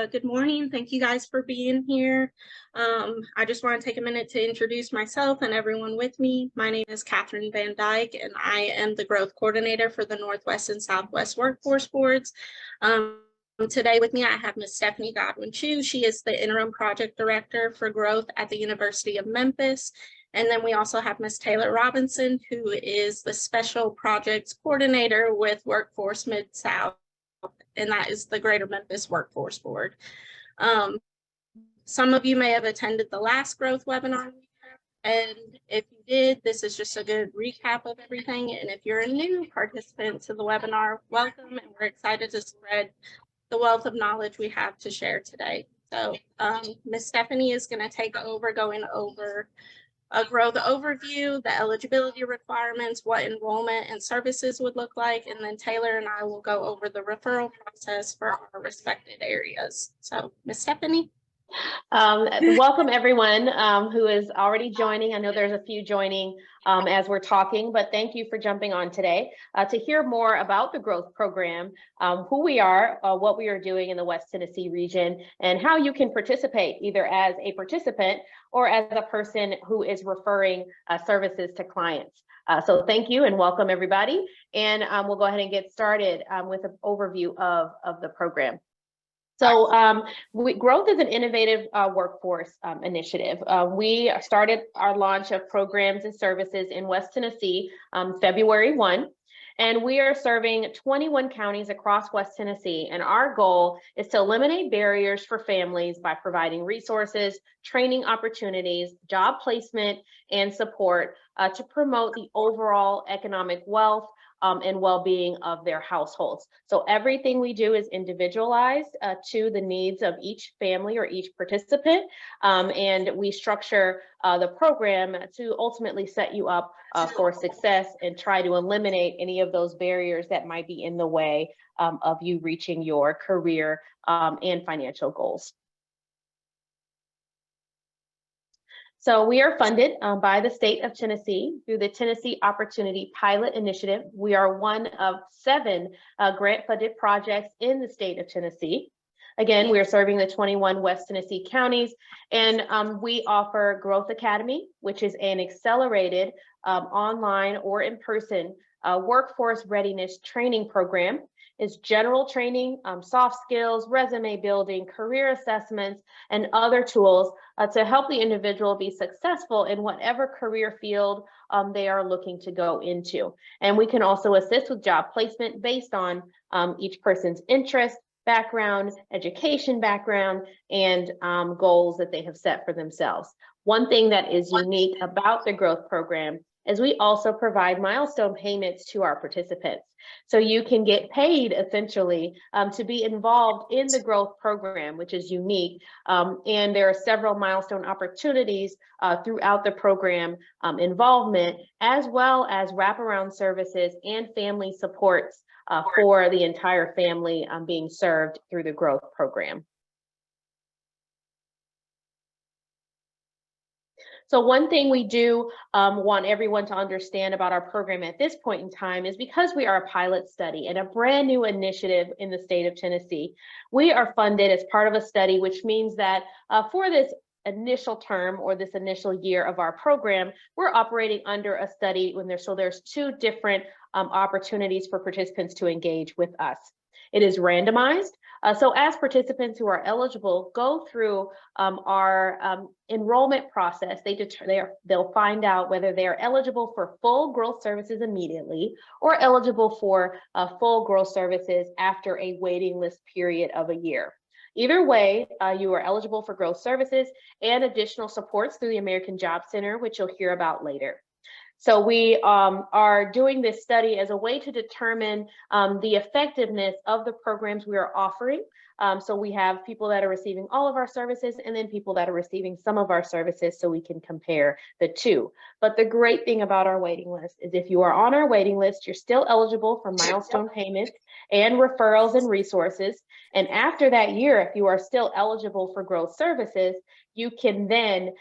Good morning. Thank you guys for being here. I just want to take a minute to introduce myself and everyone with me. My name is Catherine Van Dyke, and I am the growth coordinator for the Northwest and Southwest Workforce Boards. Today with me, I have Ms. Stephanie Godwin-Chu. She is the interim project director for growth at the University of Memphis. And then we also have Ms. Taylor Robinson, who is the special projects coordinator with Workforce Mid-South, and that is the Greater Memphis Workforce Board. Some of you may have attended the last growth webinar, and if you did, this is just a good recap of everything. And if you're a new participant to the webinar, welcome, and we're excited to spread the wealth of knowledge we have to share today. So Ms. Stephanie is going to take over going over a growth overview, the eligibility requirements, what enrollment and services would look like, and then Taylor and I will go over the referral process for our respected areas. So, Ms. Stephanie. Welcome everyone who is already joining. I know there's a few joining as we're talking, but thank you for jumping on today to hear more about the growth program, who we are, what we are doing in the West Tennessee region, and how you can participate either as a participant or as a person who is referring services to clients. So thank you and welcome everybody. And we'll go ahead and get started with an overview of the program. So growth is an innovative workforce initiative. We started our launch of programs and services in West Tennessee February 1, and we are serving 21 counties across West Tennessee. And our goal is to eliminate barriers for families by providing resources, training opportunities, job placement, and support to promote the overall economic wealth and well-being of their households. So everything we do is individualized to the needs of each family or each participant, and we structure the program to ultimately set you up for success and try to eliminate any of those barriers that might be in the way of you reaching your career and financial goals. So we are funded by the state of Tennessee through the Tennessee Opportunity Pilot Initiative. We are one of 7 grant-funded projects in the state of Tennessee. Again, we are serving the 21 West Tennessee counties, and we offer Growth Academy, which is an accelerated online or in-person workforce readiness training program. It's general training, soft skills, resume building, career assessments, and other tools to help the individual be successful in whatever career field they are looking to go into. And we can also assist with job placement based on each person's interest, background, education background, and goals that they have set for themselves. One thing that is unique about the growth program is we also provide milestone payments to our participants. So you can get paid essentially to be involved in the growth program, which is unique. And there are several milestone opportunities throughout the program involvement, as well as wraparound services and family supports for the entire family being served through the growth program. So one thing we do want everyone to understand about our program at this point in time is because we are a pilot study and a brand new initiative in the state of Tennessee, we are funded as part of a study, which means that for this initial term or this initial year of our program, we're operating under a study when there's 2 different opportunities for participants to engage with us. It is randomized. So as participants who are eligible go through our enrollment process, they'll find out whether they are eligible for full growth services immediately or eligible for full growth services after a waiting list period of a year. Either way, you are eligible for growth services and additional supports through the American Job Center, which you'll hear about later. So we are doing this study as a way to determine the effectiveness of the programs we are offering. So we have people that are receiving all of our services and then people that are receiving some of our services so we can compare the 2. But the great thing about our waiting list is if you are on our waiting list, you're still eligible for milestone payments and referrals and resources. And after that year, if you are still eligible for growth services, you can then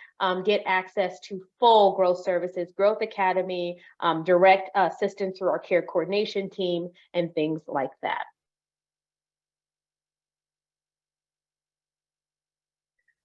get access to full growth services, Growth Academy, direct assistance through our care coordination team, and things like that.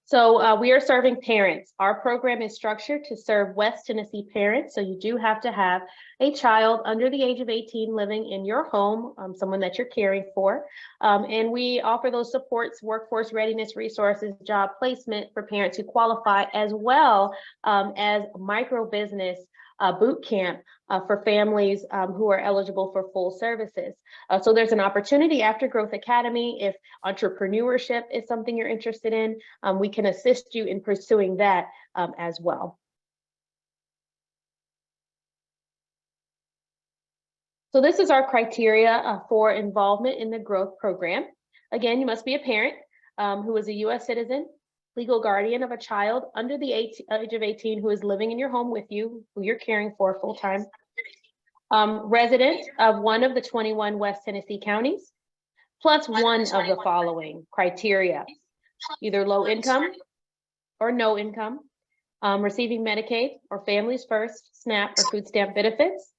So we are serving parents. Our program is structured to serve West Tennessee parents. So you do have to have a child under the age of 18 living in your home, someone that you're caring for. And we offer those supports, workforce readiness resources, job placement for parents who qualify, as well as micro business boot camp for families who are eligible for full services. So there's an opportunity after Growth Academy. If entrepreneurship is something you're interested in, we can assist you in pursuing that as well. So this is our criteria for involvement in the growth program. Again, you must be a parent who is a U.S. citizen, legal guardian of a child under the age of 18 who is living in your home with you, who you're caring for full-time, resident of one of the 21 West Tennessee counties, plus one of the following criteria: either low income or no income, receiving Medicaid or Families First, SNAP, or food stamp benefits,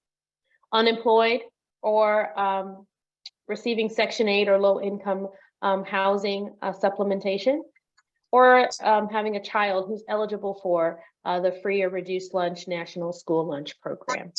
unemployed, or receiving Section 8 or low income housing supplementation, or having a child who's eligible for the free or reduced lunch national school lunch program.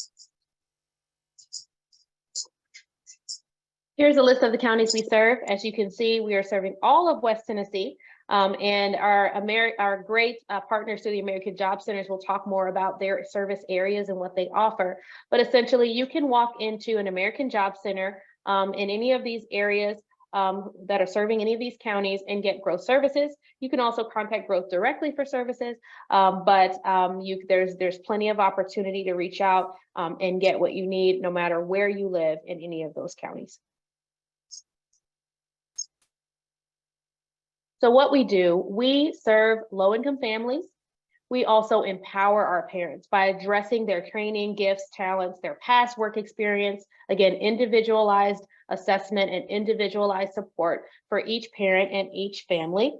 Here's a list of the counties we serve. As you can see, we are serving all of West Tennessee, and our great partners through the American Job Centers will talk more about their service areas and what they offer. But essentially, you can walk into an American Job Center in any of these areas that are serving any of these counties and get growth services. You can also contact Growth directly for services, but there's plenty of opportunity to reach out and get what you need no matter where you live in any of those counties. So what we do, we serve low-income families. We also empower our parents by addressing their training, gifts, talents, their past work experience. Again, individualized assessment and individualized support for each parent and each family.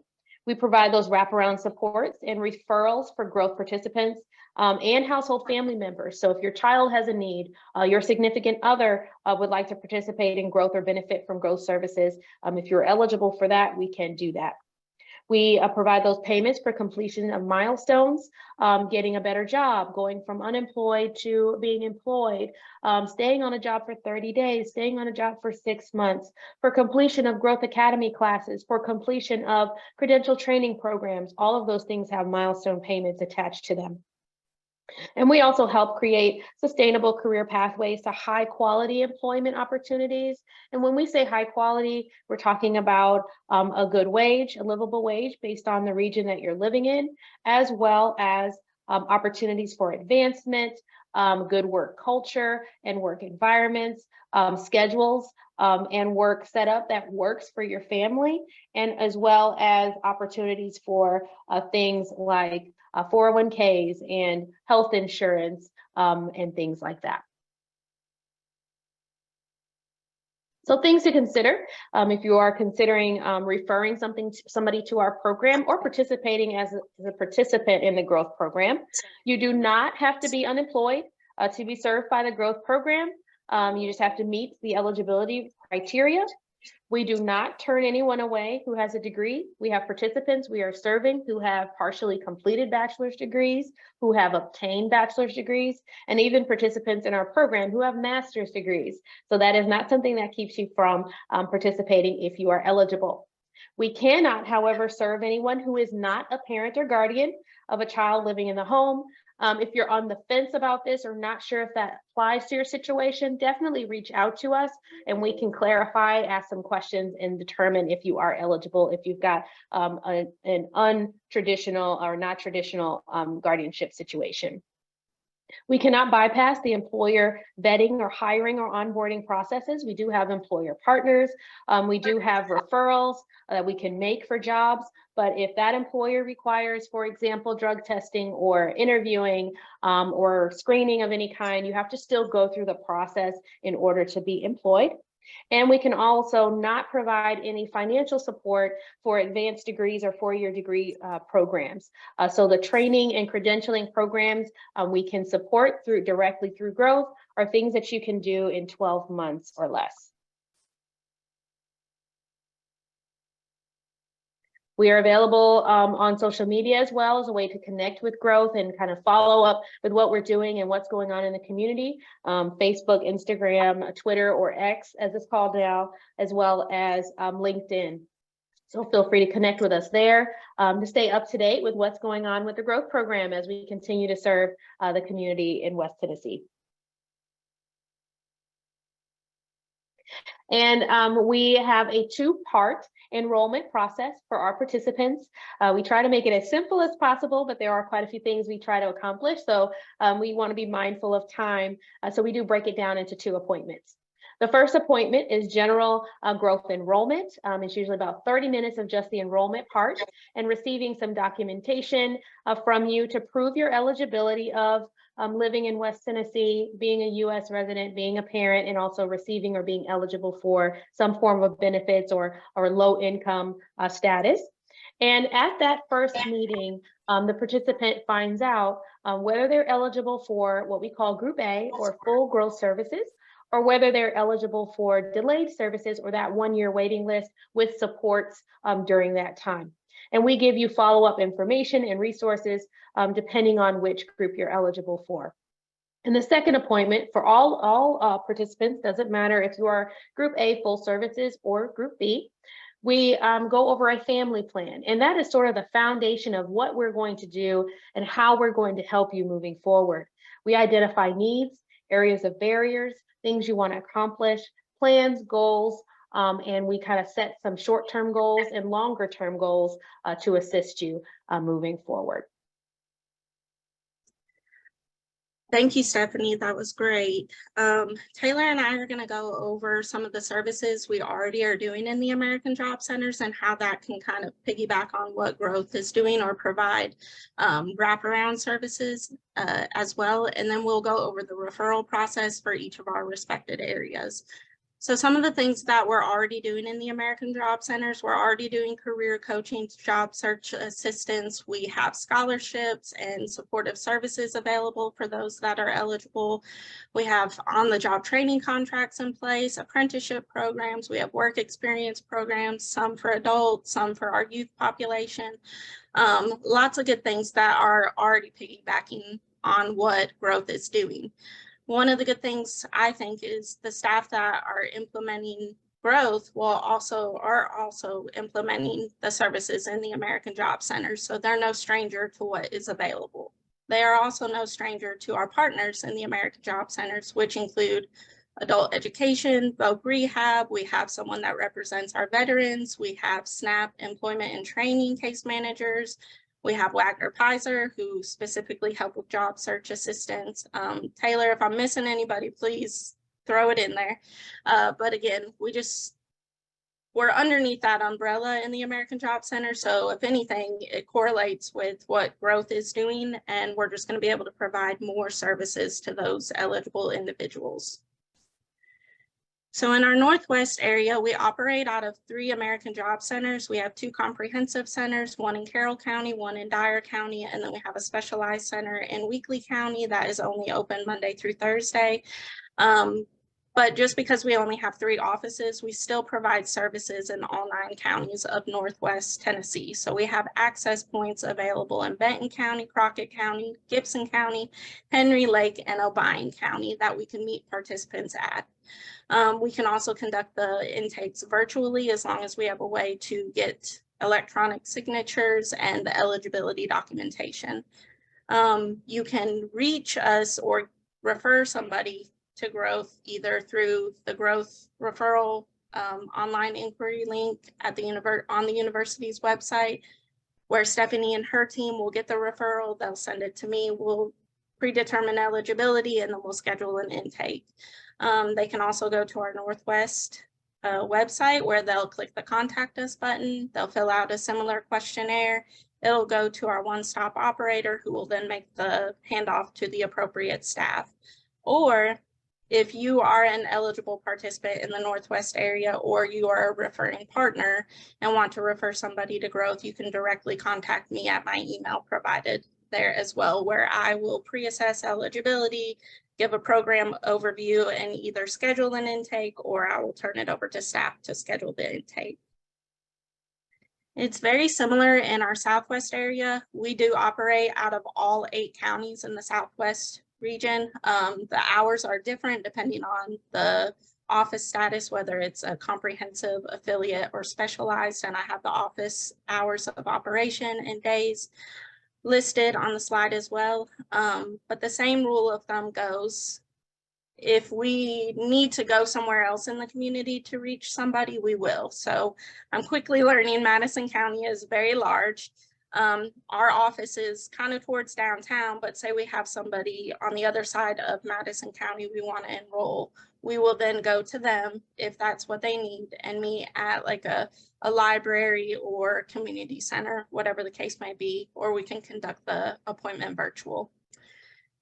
We provide those wraparound supports and referrals for growth participants and household family members. So if your child has a need, your significant other would like to participate in growth or benefit from growth services, if you're eligible for that, we can do that. We provide those payments for completion of milestones, getting a better job, going from unemployed to being employed, staying on a job for 30 days, staying on a job for 6 months, for completion of Growth Academy classes, for completion of credential training programs. All of those things have milestone payments attached to them. And we also help create sustainable career pathways to high quality employment opportunities. And when we say high quality, we're talking about a good wage, a livable wage based on the region that you're living in, as well as opportunities for advancement, good work culture and work environments, schedules and work setup that works for your family, and as well as opportunities for things like 401ks and health insurance and things like that. So things to consider if you are considering referring somebody to our program or participating as a participant in the growth program. You do not have to be unemployed to be served by the growth program. You just have to meet the eligibility criteria. We do not turn anyone away who has a degree. We have participants we are serving who have partially completed bachelor's degrees, who have obtained bachelor's degrees, and even participants in our program who have master's degrees. So that is not something that keeps you from participating if you are eligible. We cannot, however, serve anyone who is not a parent or guardian of a child living in the home. If you're on the fence about this or not sure if that applies to your situation, definitely reach out to us and we can clarify, ask some questions, and determine if you are eligible, if you've got an untraditional or not traditional guardianship situation. We cannot bypass the employer vetting or hiring or onboarding processes. We do have employer partners. We do have referrals that we can make for jobs. But if that employer requires, for example, drug testing or interviewing or screening of any kind, you have to still go through the process in order to be employed. And we can also not provide any financial support for advanced degrees or four-year degree programs. So the training and credentialing programs we can support directly through Growth are things that you can do in 12 months or less. We are available on social media as well as a way to connect with Growth and kind of follow up with what we're doing and what's going on in the community. Facebook, Instagram, Twitter, or X as it's called now, as well as LinkedIn. So feel free to connect with us there to stay up to date with what's going on with the Growth program as we continue to serve the community in West Tennessee. And we have a two-part enrollment process for our participants. We try to make it as simple as possible, but there are quite a few things we try to accomplish. So we want to be mindful of time. So we do break it down into 2 appointments. The first appointment is general growth enrollment. It's usually about 30 minutes of just the enrollment part and receiving some documentation from you to prove your eligibility of living in West Tennessee, being a U.S. resident, being a parent, and also receiving or being eligible for some form of benefits or low income status. And at that first meeting, the participant finds out whether they're eligible for what we call Group A or full growth services, or whether they're eligible for delayed services or that 1-year waiting list with supports during that time. And we give you follow-up information and resources depending on which group you're eligible for. And the second appointment for all participants, doesn't matter if you are Group A full services or Group B, we go over a family plan. And that is sort of the foundation of what we're going to do and how we're going to help you moving forward. We identify needs, areas of barriers, things you want to accomplish, plans, goals, and we kind of set some short-term goals and longer-term goals to assist you moving forward. Thank you, Stephanie. That was great. Taylor and I are going to go over some of the services we already are doing in the American Job Centers and how that can kind of piggyback on what Growth is doing or provide wraparound services as well. And then we'll go over the referral process for each of our respected areas. So some of the things that we're already doing in the American Job Centers, we're already doing career coaching, job search assistance. We have scholarships and supportive services available for those that are eligible. We have on-the-job training contracts in place, apprenticeship programs. We have work experience programs, some for adults, some for our youth population. Lots of good things that are already piggybacking on what Growth is doing. One of the good things I think is the staff that are implementing Growth are also implementing the services in the American Job Centers. So they're no stranger to what is available. They are also no stranger to our partners in the American Job Centers, which include adult education, voc rehab. We have someone that represents our veterans. We have SNAP employment and training case managers. We have Wagner Pizer, who specifically help with job search assistance. Taylor, if I'm missing anybody, please throw it in there. But again, we're underneath that umbrella in the American Job Center. So if anything, it correlates with what Growth is doing, and we're just going to be able to provide more services to those eligible individuals. So in our Northwest area, we operate out of 3 American Job Centers. We have 2 comprehensive centers, one in Carroll County, one in Dyer County, and then we have a specialized center in Weakley County that is only open Monday through Thursday. But just because we only have 3 offices, we still provide services in all 9 counties of Northwest Tennessee. So we have access points available in Benton County, Crockett County, Gibson County, Henry Lake, and Obion County that we can meet participants at. We can also conduct the intakes virtually as long as we have a way to get electronic signatures and the eligibility documentation. You can reach us or refer somebody to Growth either through the Growth referral online inquiry link at on the university's website, where Stephanie and her team will get the referral. They'll send it to me. We'll predetermine eligibility and then we'll schedule an intake. They can also go to our Northwest website where they'll click the contact us button. They'll fill out a similar questionnaire. It'll go to our one-stop operator who will then make the handoff to the appropriate staff. Or if you are an eligible participant in the Northwest area, or you are a referring partner and want to refer somebody to Growth, you can directly contact me at my email provided there as well, where I will pre-assess eligibility, give a program overview, and either schedule an intake, or I will turn it over to staff to schedule the intake. It's very similar in our Southwest area. We do operate out of all 8 counties in the Southwest region. The hours are different depending on the office status, whether it's a comprehensive, affiliate, or specialized, and I have the office hours of operation and days listed on the slide as well. But the same rule of thumb goes, if we need to go somewhere else in the community to reach somebody, we will. So I'm quickly learning Madison County is very large. Our office is kind of towards downtown, but say we have somebody on the other side of Madison County we want to enroll, we will then go to them if that's what they need and meet at like a library or community center, whatever the case may be, or we can conduct the appointment virtual.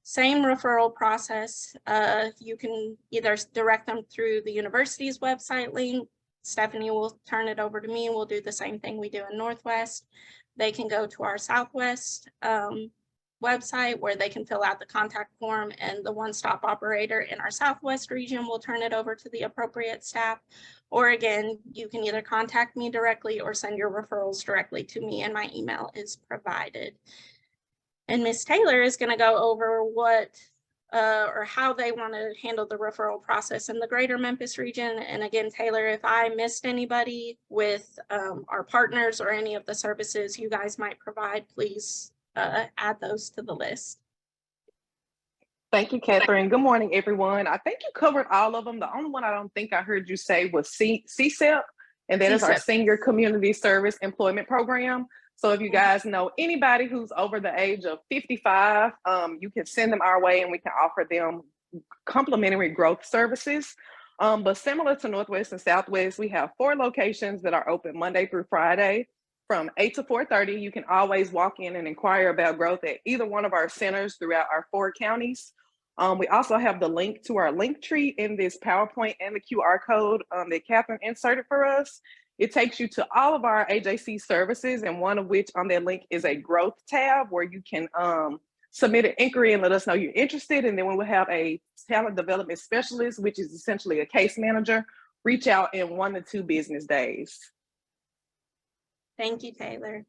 Same referral process. You can either direct them through the university's website link. Stephanie will turn it over to me. We'll do the same thing we do in Northwest. They can go to our Southwest website where they can fill out the contact form, and the one-stop operator in our Southwest region will turn it over to the appropriate staff. Or again, you can either contact me directly or send your referrals directly to me, and my email is provided. And Ms. Taylor is going to go over what or how they want to handle the referral process in the greater Memphis region. And again, Taylor, if I missed anybody with our partners or any of the services you guys might provide, please add those to the list. Thank you, Catherine. Good morning, everyone. I think you covered all of them. The only one I don't think I heard you say was CSEP, and that is our Senior Community Service Employment Program. So if you guys know anybody who's over the age of 55, you can send them our way and we can offer them complimentary growth services. But similar to Northwest and Southwest, we have 4 locations that are open Monday through Friday from 8 to 4:30. You can always walk in and inquire about growth at either one of our centers throughout our 4 counties. We also have the link to our link tree in this PowerPoint and the QR code that Catherine inserted for us. It takes you to all of our AJC services, and one of which on that link is a growth tab where you can submit an inquiry and let us know you're interested. And then we will have a talent development specialist, which is essentially a case manager, reach out in 1 to 2 business days. Thank you, Taylor.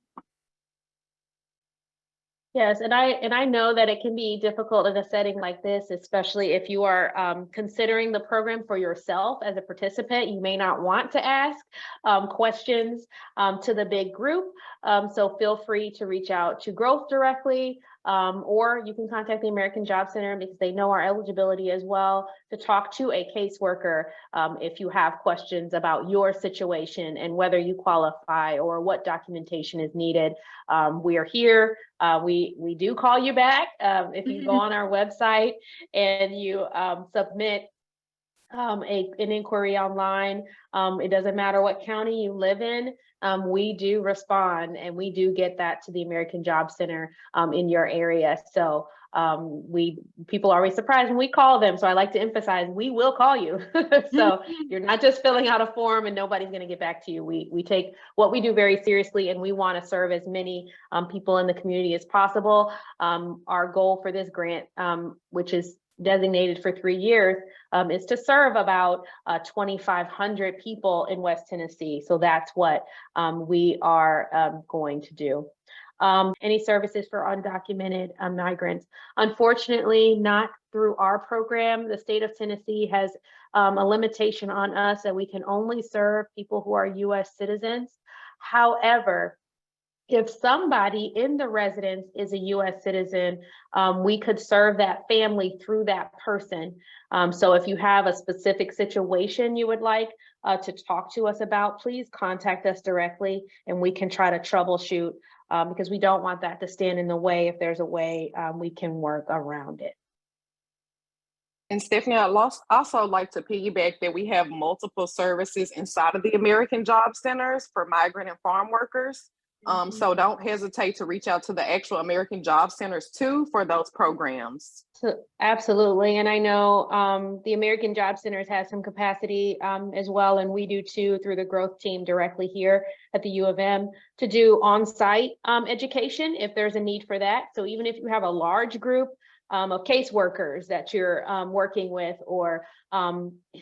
Yes, and I know that it can be difficult in a setting like this, especially if you are considering the program for yourself as a participant. You may not want to ask questions to the big group, so feel free to reach out to Growth directly, or you can contact the American Job Center because they know our eligibility as well, to talk to a caseworker if you have questions about your situation and whether you qualify or what documentation is needed. We are here. We do call you back if you go on our website and you submit an inquiry online. It doesn't matter what county you live in. We do respond, and we do get that to the American Job Center in your area. So people are always surprised when we call them. So I like to emphasize, we will call you. So you're not just filling out a form and nobody's going to get back to you. We take what we do very seriously, and we want to serve as many people in the community as possible. Our goal for this grant, which is designated for 3 years, is to serve about 2,500 people in West Tennessee. So that's what we are going to do. Any services for undocumented migrants? Unfortunately, not through our program. The state of Tennessee has a limitation on us that we can only serve people who are U.S. citizens. However, if somebody in the residence is a U.S. citizen, we could serve that family through that person. So if you have a specific situation you would like to talk to us about, please contact us directly and we can try to troubleshoot, because we don't want that to stand in the way. If there's a way, we can work around it. And Stephanie, I'd also like to piggyback that we have multiple services inside of the American Job Centers for migrant and farm workers. So don't hesitate to reach out to the actual American Job Centers too for those programs. So, absolutely. And I know the American Job Centers has some capacity as well, and we do too through the growth team directly here at the U of M to do on-site education if there's a need for that. So even if you have a large group of caseworkers that you're working with, or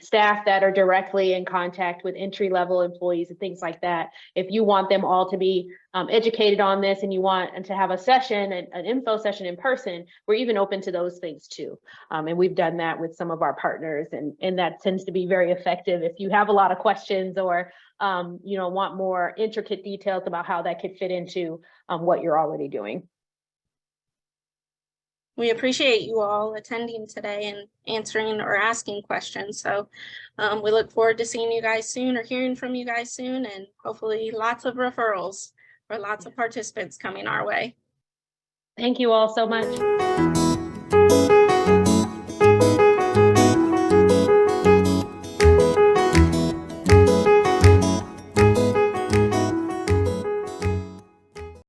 staff that are directly in contact with entry-level employees and things like that, if you want them all to be educated on this and you want to have a session, an info session in person, we're even open to those things too. And we've done that with some of our partners, and that tends to be very effective if you have a lot of questions or want more intricate details about how that could fit into what you're already doing. We appreciate you all attending today and answering or asking questions. So we look forward to seeing you guys soon or hearing from you guys soon, and hopefully lots of referrals or lots of participants coming our way. Thank you all so much.